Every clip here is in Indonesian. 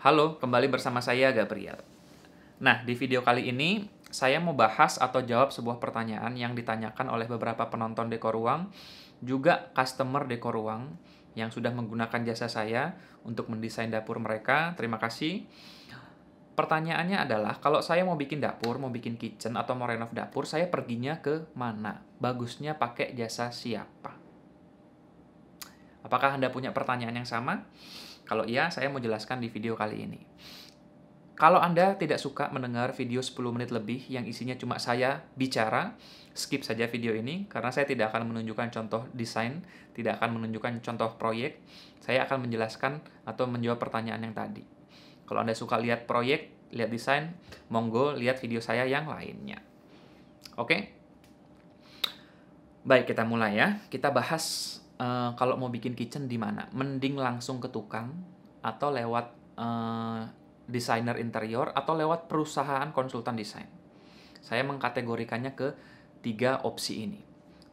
Halo, kembali bersama saya Gabriel. Nah, di video kali ini saya mau bahas atau jawab sebuah pertanyaan yang ditanyakan oleh beberapa penonton Dekor Ruang, juga customer Dekor Ruang yang sudah menggunakan jasa saya untuk mendesain dapur mereka. Terima kasih. Pertanyaannya adalah, kalau saya mau bikin dapur, mau bikin kitchen, atau mau renov dapur, saya perginya ke mana? Bagusnya pakai jasa siapa? Apakah Anda punya pertanyaan yang sama? Kalau iya, saya mau jelaskan di video kali ini. Kalau Anda tidak suka mendengar video 10 menit lebih yang isinya cuma saya bicara, skip saja video ini, karena saya tidak akan menunjukkan contoh desain, tidak akan menunjukkan contoh proyek, saya akan menjelaskan atau menjawab pertanyaan yang tadi. Kalau Anda suka lihat proyek, lihat desain, monggo lihat video saya yang lainnya. Oke? Baik, kita mulai ya. Kita bahas kalau mau bikin kitchen di mana. Mending langsung ke tukang, atau lewat desainer interior, atau lewat perusahaan konsultan desain. Saya mengkategorikannya ke 3 opsi ini.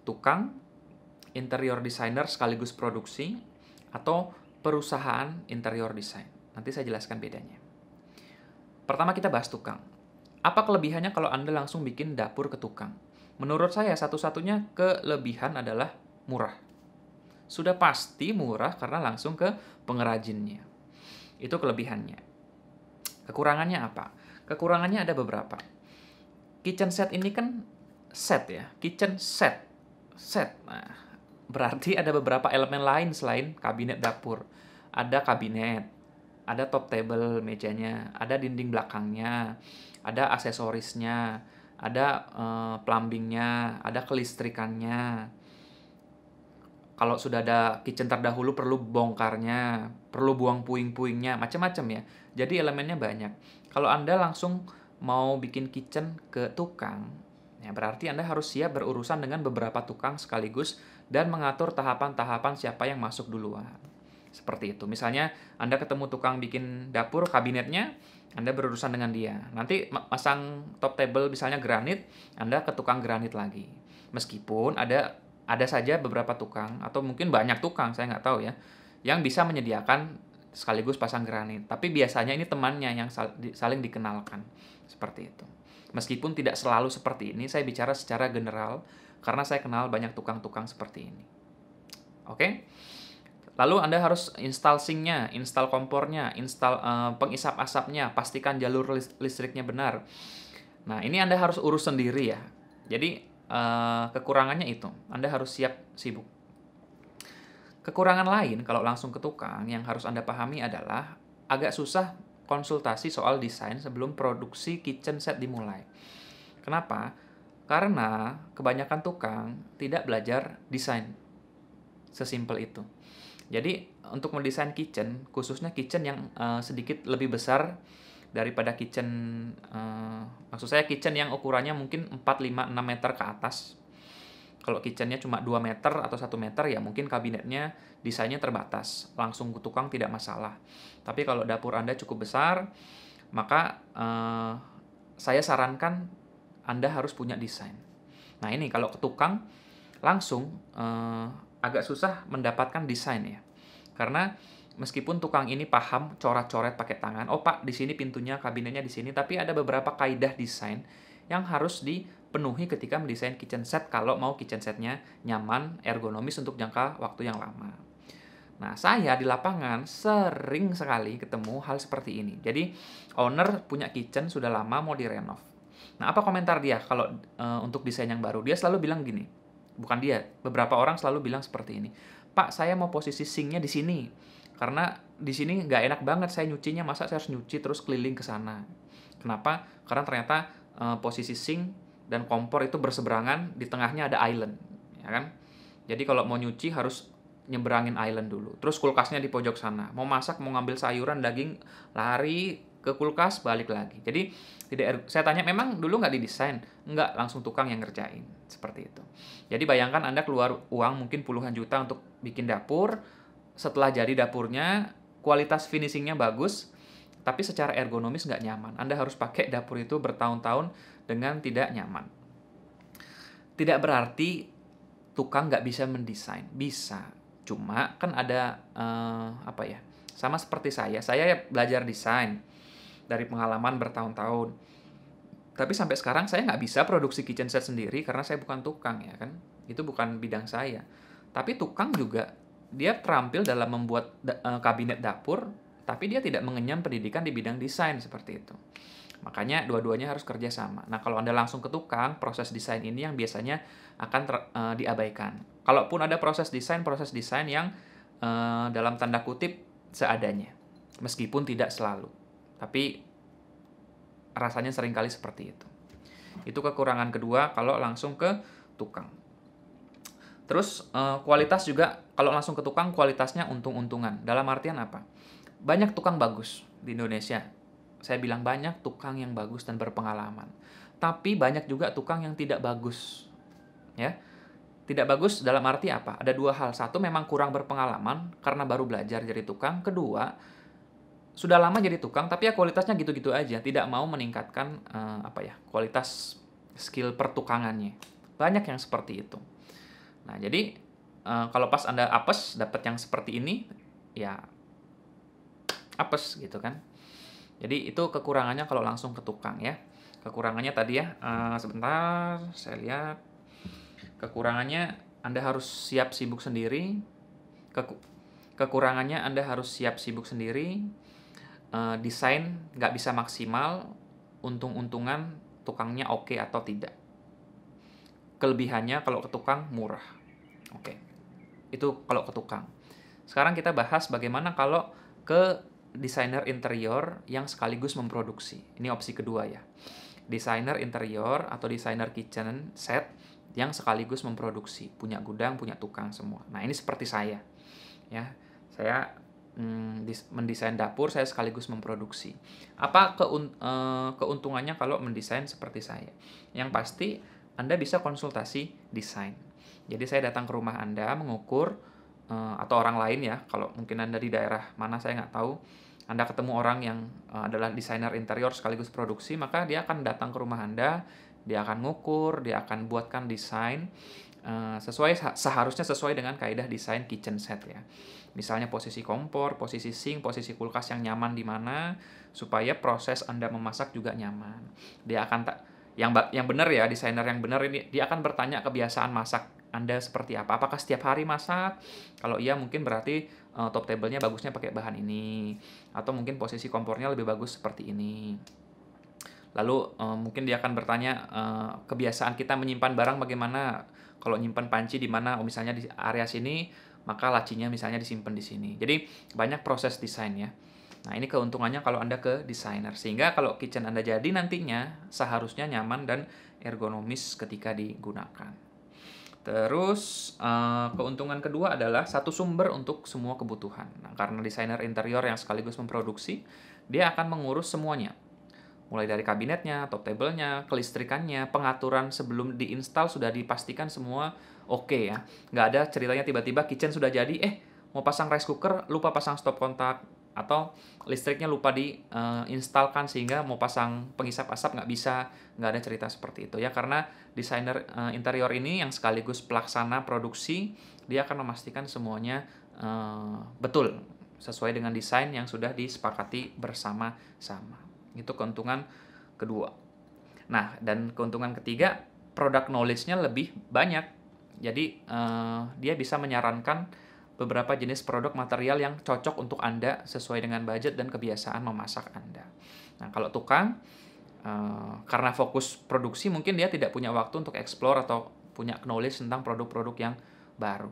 Tukang, interior designer sekaligus produksi, atau perusahaan interior desain. Nanti saya jelaskan bedanya. Pertama kita bahas tukang. Apa kelebihannya kalau Anda langsung bikin dapur ke tukang? Menurut saya satu-satunya kelebihan adalah murah. Sudah pasti murah karena langsung ke pengrajinnya. Itu kelebihannya. Kekurangannya apa? Kekurangannya ada beberapa. Kitchen set ini kan set ya, kitchen set. Nah, berarti ada beberapa elemen lain selain kabinet dapur. Ada kabinet, ada top table mejanya, ada dinding belakangnya, ada aksesorisnya, ada plumbingnya, ada kelistrikannya. Kalau sudah ada kitchen terdahulu perlu bongkarnya, perlu buang puing-puingnya, macam-macam ya. Jadi elemennya banyak. Kalau Anda langsung mau bikin kitchen ke tukang, ya berarti Anda harus siap berurusan dengan beberapa tukang sekaligus dan mengatur tahapan-tahapan siapa yang masuk duluan. Seperti itu. Misalnya Anda ketemu tukang bikin dapur kabinetnya, Anda berurusan dengan dia. Nanti masang top table misalnya granit, Anda ke tukang granit lagi. Meskipun ada saja beberapa tukang, atau mungkin banyak tukang, saya nggak tahu ya, yang bisa menyediakan sekaligus pasang granit. Tapi biasanya ini temannya yang saling dikenalkan. Seperti itu. Meskipun tidak selalu seperti ini, saya bicara secara general, karena saya kenal banyak tukang-tukang seperti ini. Oke? Lalu Anda harus install sinknya, install kompornya, install pengisap asapnya, pastikan jalur listriknya benar. Nah, ini Anda harus urus sendiri ya. Jadi, kekurangannya itu, Anda harus siap sibuk. Kekurangan lain kalau langsung ke tukang yang harus Anda pahami adalah agak susah konsultasi soal desain sebelum produksi kitchen set dimulai. Kenapa? Karena kebanyakan tukang tidak belajar desain. Sesimpel itu. Jadi, untuk mendesain kitchen, khususnya kitchen yang sedikit lebih besar daripada kitchen, maksud saya kitchen yang ukurannya mungkin 4, 5, 6 meter ke atas. Kalau kitchennya cuma 2 meter atau 1 meter, ya mungkin kabinetnya desainnya terbatas. Langsung ke tukang tidak masalah. Tapi kalau dapur Anda cukup besar, maka saya sarankan Anda harus punya desain. Nah ini kalau ke tukang, langsung agak susah mendapatkan desain ya. Karena meskipun tukang ini paham coret-coret pakai tangan, oh Pak, di sini pintunya, kabinetnya di sini, tapi ada beberapa kaidah desain yang harus dipenuhi ketika mendesain kitchen set kalau mau kitchen setnya nyaman, ergonomis untuk jangka waktu yang lama. Nah, saya di lapangan sering sekali ketemu hal seperti ini. Jadi, owner punya kitchen sudah lama mau direnov. Nah, apa komentar dia kalau untuk desain yang baru? Dia selalu bilang gini, bukan dia, beberapa orang selalu bilang seperti ini. Pak, saya mau posisi sinknya di sini. Karena di sini nggak enak banget saya nyucinya, masa saya harus nyuci terus keliling ke sana. Kenapa? Karena ternyata posisi sink dan kompor itu berseberangan, di tengahnya ada island, ya kan? Jadi kalau mau nyuci harus nyeberangin island dulu. Terus kulkasnya di pojok sana. Mau masak, mau ngambil sayuran, daging, lari ke kulkas, balik lagi. Jadi saya tanya, memang dulu nggak didesain? Nggak, langsung tukang yang ngerjain. Seperti itu. Jadi bayangkan Anda keluar uang mungkin puluhan juta untuk bikin dapur. Setelah jadi dapurnya, kualitas finishingnya bagus, tapi secara ergonomis nggak nyaman. Anda harus pakai dapur itu bertahun-tahun dengan tidak nyaman. Tidak berarti tukang nggak bisa mendesain. Bisa. Cuma kan ada Sama seperti saya belajar desain dari pengalaman bertahun-tahun. Tapi sampai sekarang saya nggak bisa produksi kitchen set sendiri karena saya bukan tukang ya kan. Itu bukan bidang saya. Tapi tukang juga, dia terampil dalam membuat kabinet dapur, tapi dia tidak mengenyam pendidikan di bidang desain seperti itu. Makanya dua-duanya harus kerja sama. Nah, kalau Anda langsung ke tukang, proses desain ini yang biasanya akan diabaikan. Kalaupun ada proses desain yang dalam tanda kutip seadanya. Meskipun tidak selalu. Tapi rasanya seringkali seperti itu. Itu kekurangan kedua kalau langsung ke tukang. Terus kualitas juga, kalau langsung ke tukang kualitasnya untung-untungan. Dalam artian apa? Banyak tukang bagus di Indonesia. Saya bilang banyak tukang yang bagus dan berpengalaman. Tapi banyak juga tukang yang tidak bagus. Ya. Tidak bagus dalam arti apa? Ada dua hal. Satu, memang kurang berpengalaman karena baru belajar jadi tukang. Kedua, sudah lama jadi tukang tapi ya kualitasnya gitu-gitu aja. Tidak mau meningkatkan kualitas skill pertukangannya. Banyak yang seperti itu. Nah, jadi kalau pas Anda apes dapat yang seperti ini, ya apes gitu kan. Jadi itu kekurangannya kalau langsung ke tukang ya. Kekurangannya tadi ya, sebentar saya lihat. Kekurangannya Anda harus siap sibuk sendiri. Kekurangannya Anda harus siap sibuk sendiri. Desain nggak bisa maksimal. Untung-untungan tukangnya oke atau tidak. Kelebihannya kalau ke tukang murah. Oke. Itu kalau ke tukang. Sekarang kita bahas bagaimana kalau ke desainer interior yang sekaligus memproduksi. Ini opsi kedua ya. Desainer interior atau desainer kitchen set yang sekaligus memproduksi. Punya gudang, punya tukang semua. Nah, ini seperti saya. Ya, saya mendesain dapur, saya sekaligus memproduksi. Apa keuntungannya kalau mendesain seperti saya? Yang pasti Anda bisa konsultasi desain. Jadi saya datang ke rumah Anda, mengukur, atau orang lain ya, kalau mungkin Anda di daerah mana saya nggak tahu, Anda ketemu orang yang adalah desainer interior sekaligus produksi, maka dia akan datang ke rumah Anda, dia akan ngukur, dia akan buatkan desain seharusnya sesuai dengan kaidah desain kitchen set ya. Misalnya posisi kompor, posisi sink, posisi kulkas yang nyaman di mana, supaya proses Anda memasak juga nyaman. Dia akan yang benar ya, desainer yang benar ini, dia akan bertanya kebiasaan masak Anda seperti apa. Apakah setiap hari masak? Kalau iya mungkin berarti top table-nya bagusnya pakai bahan ini. Atau mungkin posisi kompornya lebih bagus seperti ini. Lalu mungkin dia akan bertanya kebiasaan kita menyimpan barang bagaimana. Kalau nyimpan panci di mana, misalnya di area sini, maka lacinya misalnya disimpan di sini. Jadi banyak proses desain ya. Nah, ini keuntungannya kalau Anda ke desainer. Sehingga kalau kitchen Anda jadi nantinya seharusnya nyaman dan ergonomis ketika digunakan. Terus keuntungan kedua adalah satu sumber untuk semua kebutuhan. Nah, karena desainer interior yang sekaligus memproduksi, dia akan mengurus semuanya. Mulai dari kabinetnya, top table-nya, kelistrikannya, pengaturan sebelum diinstal sudah dipastikan semua oke ya. Nggak ada ceritanya tiba-tiba kitchen sudah jadi, mau pasang rice cooker, lupa pasang stop kontak. Atau listriknya lupa diinstalkan sehingga mau pasang penghisap asap nggak bisa. Nggak ada cerita seperti itu ya. Karena desainer interior ini yang sekaligus pelaksana produksi, dia akan memastikan semuanya betul sesuai dengan desain yang sudah disepakati bersama-sama. Itu keuntungan kedua. Nah, dan keuntungan ketiga, product knowledge-nya lebih banyak. Jadi, dia bisa menyarankan beberapa jenis produk material yang cocok untuk Anda sesuai dengan budget dan kebiasaan memasak Anda. Nah, kalau tukang, karena fokus produksi, mungkin dia tidak punya waktu untuk explore atau punya knowledge tentang produk-produk yang baru.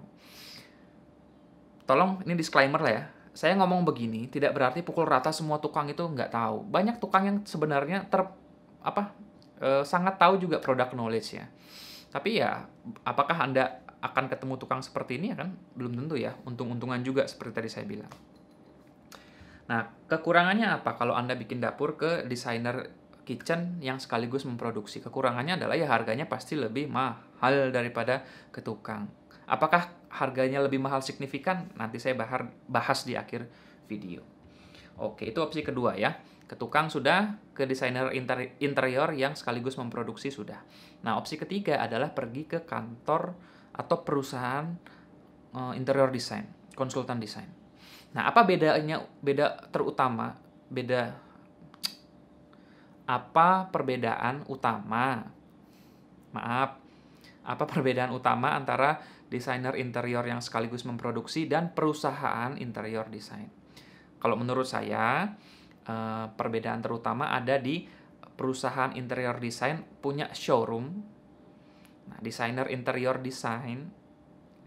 Tolong, ini disclaimer lah ya. Saya ngomong begini tidak berarti pukul rata semua tukang itu nggak tahu. Banyak tukang yang sebenarnya sangat tahu juga produk knowledge ya. Tapi ya, apakah Anda akan ketemu tukang seperti ini ya kan? Belum tentu ya. Untung-untungan juga seperti tadi saya bilang. Nah, kekurangannya apa kalau Anda bikin dapur ke desainer kitchen yang sekaligus memproduksi? Kekurangannya adalah ya harganya pasti lebih mahal daripada ke tukang. Apakah harganya lebih mahal signifikan? Nanti saya bahas di akhir video. Oke, itu opsi kedua ya. Ke tukang sudah, ke desainer interior yang sekaligus memproduksi sudah. Nah, opsi ketiga adalah pergi ke kantor atau perusahaan interior design, konsultan desain. Nah, apa bedanya, beda terutama, beda apa perbedaan utama? Maaf, apa perbedaan utama antara desainer interior yang sekaligus memproduksi dan perusahaan interior desain? Kalau menurut saya, perbedaan terutama ada di perusahaan interior desain punya showroom. Nah, desainer interior desain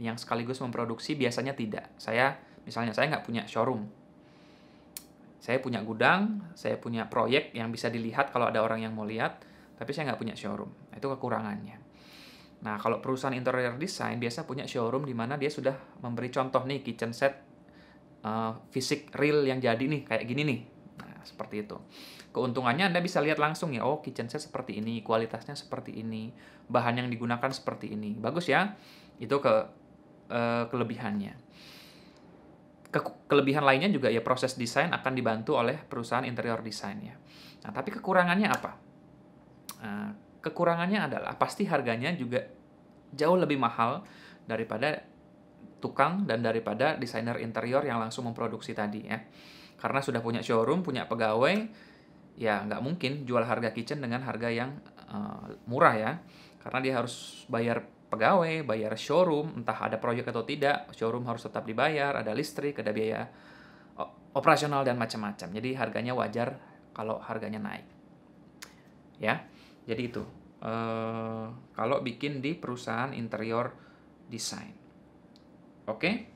yang sekaligus memproduksi biasanya tidak. Misalnya saya nggak punya showroom. Saya punya gudang, saya punya proyek yang bisa dilihat kalau ada orang yang mau lihat, tapi saya nggak punya showroom. Itu kekurangannya. Nah, kalau perusahaan interior design biasa punya showroom di mana dia sudah memberi contoh nih kitchen set fisik real yang jadi nih, kayak gini nih. Nah, seperti itu. Keuntungannya Anda bisa lihat langsung ya, oh kitchen set seperti ini, kualitasnya seperti ini, bahan yang digunakan seperti ini. Bagus ya? Itu kelebihannya. Kelebihan lainnya juga ya proses desain akan dibantu oleh perusahaan interior design ya. Nah, tapi kekurangannya apa? Kekurangannya adalah pasti harganya juga jauh lebih mahal daripada tukang dan daripada desainer interior yang langsung memproduksi tadi ya. Karena sudah punya showroom, punya pegawai, ya nggak mungkin jual harga kitchen dengan harga yang murah ya. Karena dia harus bayar pegawai, bayar showroom, entah ada proyek atau tidak, showroom harus tetap dibayar, ada listrik, ada biaya operasional dan macam-macam. Jadi harganya wajar kalau harganya naik. Ya, jadi itu. Kalau bikin di perusahaan interior design. Oke?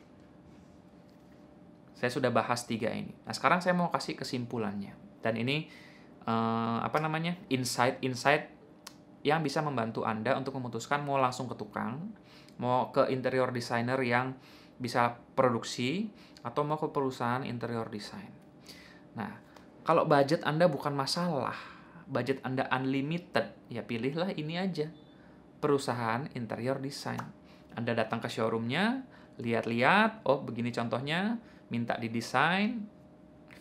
Saya sudah bahas 3 ini. Nah, sekarang saya mau kasih kesimpulannya. Dan ini insight yang bisa membantu Anda untuk memutuskan mau langsung ke tukang, mau ke interior designer yang bisa produksi, atau mau ke perusahaan interior design. Nah, kalau budget Anda bukan masalah, budget Anda unlimited, ya pilihlah ini aja, perusahaan interior design. Anda datang ke showroomnya, lihat-lihat, oh begini contohnya, minta didesain,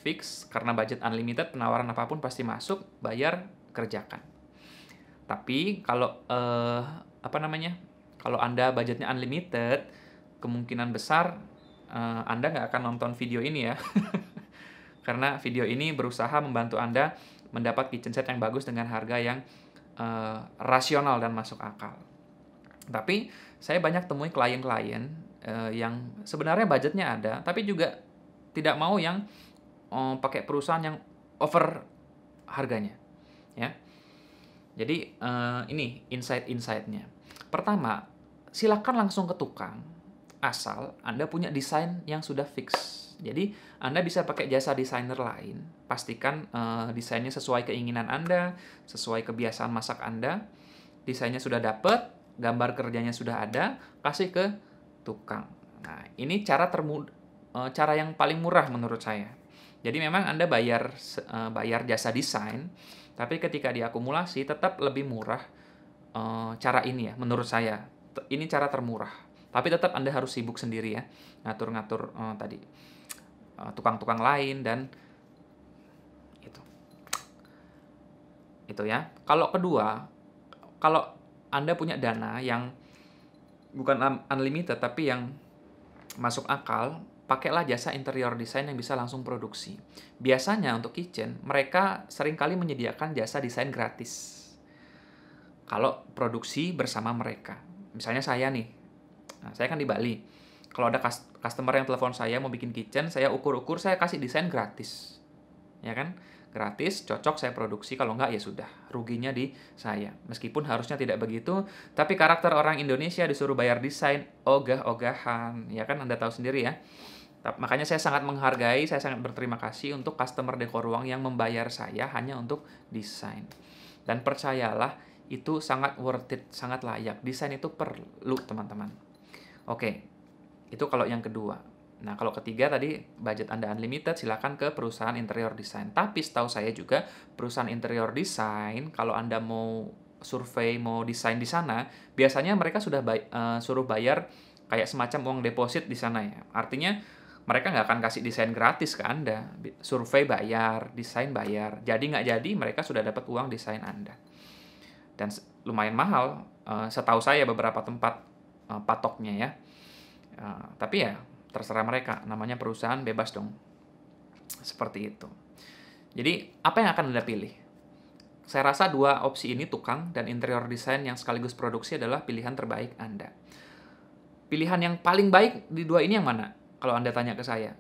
fix, karena budget unlimited, penawaran apapun pasti masuk, bayar, kerjakan. Tapi kalau kalau Anda budgetnya unlimited, kemungkinan besar Anda nggak akan nonton video ini ya. Karena video ini berusaha membantu Anda mendapat kitchen set yang bagus dengan harga yang rasional dan masuk akal. Tapi saya banyak temui klien-klien yang sebenarnya budgetnya ada, tapi juga tidak mau yang pakai perusahaan yang over harganya. Ya. Jadi ini insight-insightnya. Pertama, silakan langsung ke tukang, asal Anda punya desain yang sudah fix. Jadi Anda bisa pakai jasa desainer lain, pastikan desainnya sesuai keinginan Anda, sesuai kebiasaan masak Anda, desainnya sudah dapat, gambar kerjanya sudah ada, kasih ke tukang. Nah, ini cara yang paling murah menurut saya. Jadi memang Anda bayar jasa desain, tapi ketika diakumulasi tetap lebih murah cara ini ya, menurut saya. Ini cara termurah. Tapi tetap Anda harus sibuk sendiri ya, ngatur-ngatur tadi tukang-tukang lain dan itu. Itu ya. Kalau kedua, kalau Anda punya dana yang bukan unlimited tapi yang masuk akal, pakailah jasa interior design yang bisa langsung produksi. Biasanya untuk kitchen, mereka seringkali menyediakan jasa desain gratis. Kalau produksi bersama mereka. Misalnya saya nih, saya kan di Bali. Kalau ada customer yang telepon saya mau bikin kitchen, saya ukur-ukur, saya kasih desain gratis. Ya kan? Gratis, cocok saya produksi, kalau enggak ya sudah, ruginya di saya. Meskipun harusnya tidak begitu, tapi karakter orang Indonesia disuruh bayar desain, ogah-ogahan, ya kan Anda tahu sendiri ya. Makanya saya sangat menghargai, saya sangat berterima kasih untuk customer dekor ruang yang membayar saya hanya untuk desain. Dan percayalah, itu sangat worth it, sangat layak. Desain itu perlu, teman-teman. Oke, itu kalau yang kedua. Nah, kalau ketiga tadi budget Anda unlimited, silakan ke perusahaan interior design. Tapi setahu saya juga perusahaan interior design, kalau Anda mau survei, mau desain di sana, biasanya mereka sudah suruh bayar kayak semacam uang deposit di sana ya. Artinya mereka nggak akan kasih desain gratis ke Anda. Survei bayar, desain bayar. Jadi nggak jadi, mereka sudah dapat uang desain Anda. Dan lumayan mahal, setahu saya beberapa tempat patoknya ya. Tapi ya terserah mereka, namanya perusahaan bebas dong. Seperti itu. Jadi, apa yang akan Anda pilih? Saya rasa dua opsi ini, tukang dan interior design yang sekaligus produksi, adalah pilihan terbaik Anda. Pilihan yang paling baik di dua ini yang mana? Kalau Anda tanya ke saya.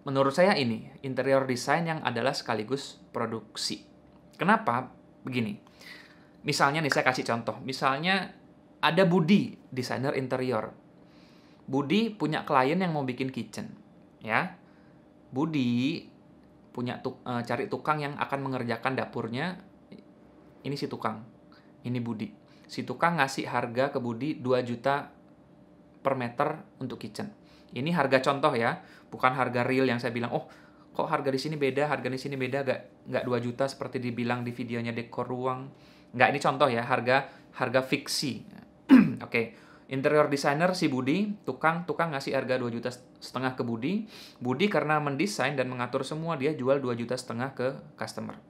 Menurut saya ini, interior design yang adalah sekaligus produksi. Kenapa? Begini. Misalnya nih, saya kasih contoh. Misalnya ada Budi, desainer interior. Budi punya klien yang mau bikin kitchen, ya. Budi punya cari tukang yang akan mengerjakan dapurnya. Ini si tukang, ini Budi. Si tukang ngasih harga ke Budi 2 juta per meter untuk kitchen. Ini harga contoh ya, bukan harga real yang saya bilang, oh kok harga di sini beda, harga di sini beda, nggak 2 juta seperti dibilang di videonya dekor ruang. Nggak, ini contoh ya, harga fiksi. Oke. Interior designer si Budi, tukang ngasih harga 2,5 juta ke Budi. Budi karena mendesain dan mengatur semua, dia jual 2,5 juta ke customer.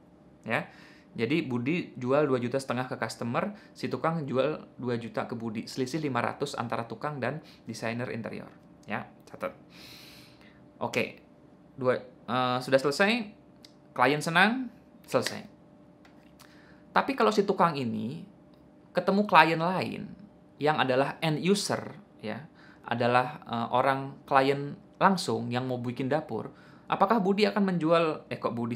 Ya. Jadi Budi jual 2,5 juta ke customer, si tukang jual 2 juta ke Budi. Selisih 500 antara tukang dan desainer interior. Ya, catat. Oke. Sudah selesai, klien senang, selesai. Tapi kalau si tukang ini ketemu klien lain yang adalah end user, ya, adalah orang klien langsung yang mau bikin dapur, apakah Budi akan menjual,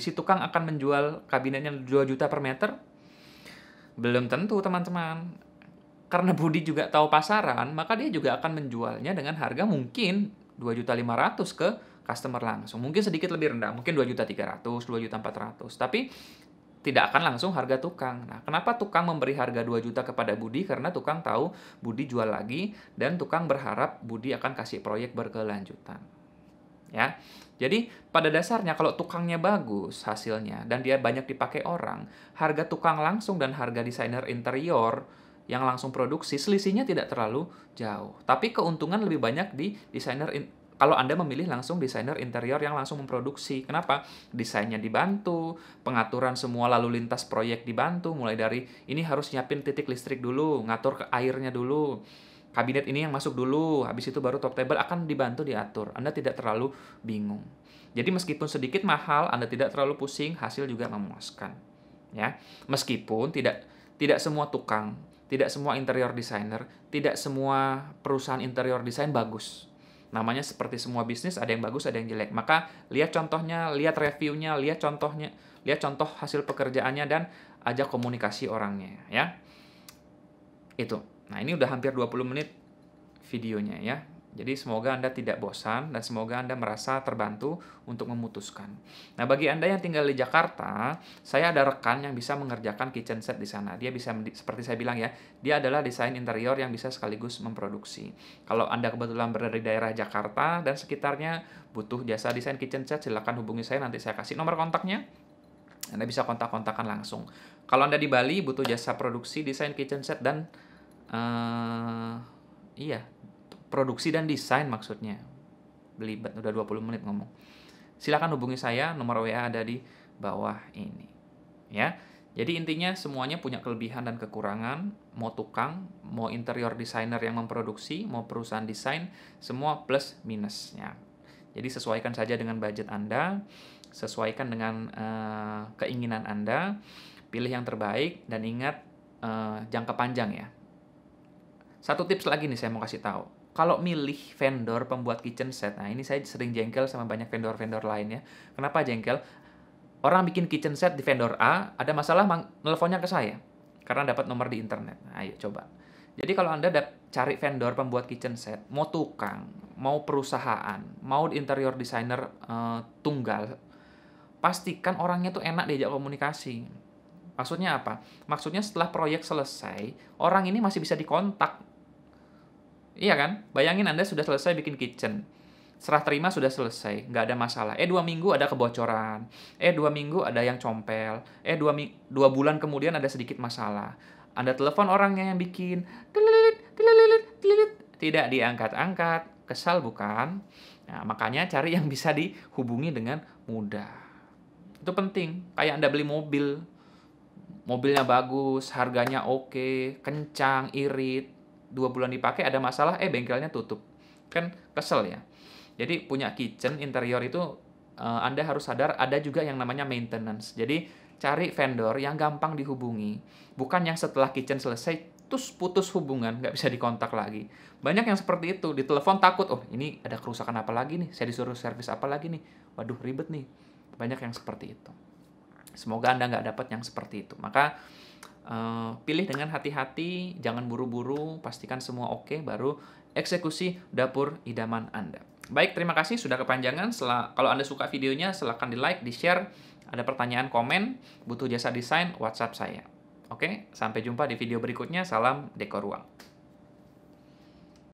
si tukang akan menjual kabinetnya 2 juta per meter? Belum tentu, teman-teman. Karena Budi juga tahu pasaran, maka dia juga akan menjualnya dengan harga mungkin 2,5 juta ke customer langsung. Mungkin sedikit lebih rendah, mungkin 2,3 juta, 2,4 juta. Tapi tidak akan langsung harga tukang. Nah, kenapa tukang memberi harga 2 juta kepada Budi? Karena tukang tahu Budi jual lagi, dan tukang berharap Budi akan kasih proyek berkelanjutan. Ya. Jadi, pada dasarnya kalau tukangnya bagus hasilnya dan dia banyak dipakai orang, harga tukang langsung dan harga desainer interior yang langsung produksi selisihnya tidak terlalu jauh. Tapi keuntungan lebih banyak di desainer kalau Anda memilih langsung desainer interior yang langsung memproduksi. Kenapa? Desainnya dibantu, pengaturan semua lalu lintas proyek dibantu, mulai dari ini harus nyiapin titik listrik dulu, ngatur ke airnya dulu, kabinet ini yang masuk dulu, habis itu baru top table, akan dibantu diatur. Anda tidak terlalu bingung. Jadi meskipun sedikit mahal, Anda tidak terlalu pusing, hasil juga memuaskan. Ya, meskipun tidak semua tukang, tidak semua interior designer, tidak semua perusahaan interior design bagus. Namanya seperti semua bisnis, ada yang bagus, ada yang jelek. Maka lihat contohnya, lihat reviewnya, lihat contohnya, lihat contoh hasil pekerjaannya, dan ajak komunikasi orangnya, ya. Itu. Nah, ini udah hampir 20 menit videonya, ya. Jadi semoga Anda tidak bosan dan semoga Anda merasa terbantu untuk memutuskan. Nah, bagi Anda yang tinggal di Jakarta, saya ada rekan yang bisa mengerjakan kitchen set di sana. Dia bisa, seperti saya bilang ya, dia adalah desain interior yang bisa sekaligus memproduksi. Kalau Anda kebetulan berada di daerah Jakarta dan sekitarnya, butuh jasa desain kitchen set, silakan hubungi saya, nanti saya kasih nomor kontaknya. Anda bisa kontak-kontakan langsung. Kalau Anda di Bali, butuh jasa produksi desain kitchen set dan produksi dan desain maksudnya. Belibet, udah 20 menit ngomong. Silakan hubungi saya, nomor WA ada di bawah ini. Ya. Jadi intinya semuanya punya kelebihan dan kekurangan, mau tukang, mau interior designer yang memproduksi, mau perusahaan desain, semua plus minusnya. Jadi sesuaikan saja dengan budget Anda, sesuaikan dengan keinginan Anda, pilih yang terbaik, dan ingat jangka panjang ya. Satu tips lagi nih saya mau kasih tahu. Kalau milih vendor pembuat kitchen set, nah ini saya sering jengkel sama banyak vendor-vendor lain ya. Kenapa jengkel? Orang bikin kitchen set di vendor A, ada masalah, nelfonnya ke saya. Karena dapat nomor di internet. Nah, ayo coba. Jadi kalau Anda cari vendor pembuat kitchen set, mau tukang, mau perusahaan, mau interior designer tunggal, pastikan orangnya tuh enak diajak komunikasi. Maksudnya apa? Maksudnya setelah proyek selesai, orang ini masih bisa dikontak. Iya kan? Bayangin Anda sudah selesai bikin kitchen. Serah terima sudah selesai, nggak ada masalah. 2 minggu ada kebocoran. 2 minggu ada yang compel. 2 bulan kemudian ada sedikit masalah. Anda telepon orangnya yang bikin. Tidak diangkat-angkat. Kesal bukan? Nah, makanya cari yang bisa dihubungi dengan mudah. Itu penting. Kayak Anda beli mobil. Mobilnya bagus, harganya oke, kencang, irit. 2 bulan dipakai ada masalah, bengkelnya tutup. Kan kesel ya. Jadi punya kitchen interior itu Anda harus sadar ada juga yang namanya maintenance. Jadi cari vendor yang gampang dihubungi, bukan yang setelah kitchen selesai terus putus hubungan, nggak bisa dikontak lagi. Banyak yang seperti itu, di telepon takut, oh ini ada kerusakan apa lagi nih, saya disuruh servis apa lagi nih, waduh ribet nih. Banyak yang seperti itu. Semoga Anda nggak dapat yang seperti itu. Maka pilih dengan hati-hati, jangan buru-buru, pastikan semua oke, baru eksekusi dapur idaman Anda. Baik, terima kasih sudah kepanjangan. Kalau Anda suka videonya, silahkan di-like, di-share. Ada pertanyaan, komen, butuh jasa desain, WhatsApp saya. Oke, sampai jumpa di video berikutnya. Salam dekor ruang.